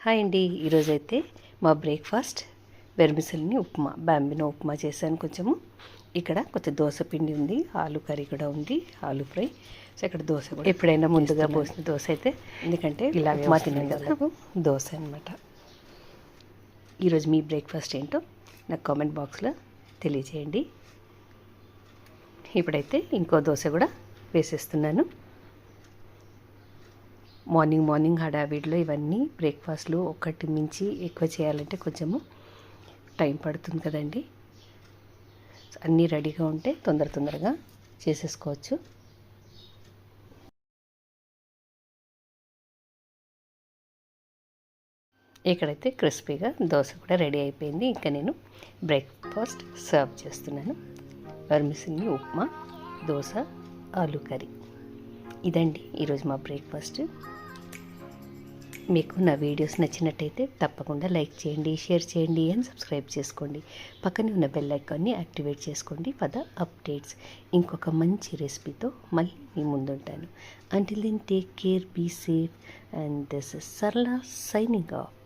Hi అండి. ఈరోజైతే మా బ్రేక్ఫాస్ట్ వెర్మిసెల్ని ఉప్మా, బాంబినో ఉప్మా చేశాను. ఇక్కడ కొంచెం దోశ పిండి ఉంది, ఆలు కర్రీ కూడా ఉంది, ఆలు ఫ్రై. సో ఇక్కడ దోశ కూడా ఎప్పుడైనా ముందుగా పోసిన దోశ అయితే, ఎందుకంటే ఇలా ఉప్మా తినే వాళ్ళకు దోశ అనమాట. ఈరోజు మీ బ్రేక్ఫాస్ట్ ఏంటో నాకు కామెంట్ బాక్స్లో తెలియజేయండి. ఇప్పుడైతే ఇంకో దోశ కూడా వేసేస్తున్నాను. మార్నింగ్ హడావిడిలో ఇవన్నీ బ్రేక్ఫాస్ట్లు ఒకటి మించి ఎక్కువ చేయాలంటే కొంచెము టైం పడుతుంది కదండి. అన్నీ రెడీగా ఉంటే తొందరగా చేసేసుకోవచ్చు. ఇక్కడైతే క్రిస్పీగా దోశ కూడా రెడీ అయిపోయింది. ఇంకా నేను బ్రేక్ఫాస్ట్ సర్వ్ చేస్తున్నాను. వెర్మిసెల్ని ఉప్మా, దోశ, ఆలు కర్రీ. ఇదండి ఈరోజు మా బ్రేక్ఫాస్ట్. మీకు నా వీడియోస్ నచ్చినట్టయితే తప్పకుండా లైక్ చేయండి, షేర్ చేయండి అండ్ సబ్స్క్రైబ్ చేసుకోండి. పక్కనే ఉన్న బెల్ ఐకాన్ని యాక్టివేట్ చేసుకోండి ఫర్ ద అప్డేట్స్. ఇంకొక మంచి రెసిపీతో మళ్ళీ మీ ముందుంటాను. Until then take care, be safe and this is Sarala signing of.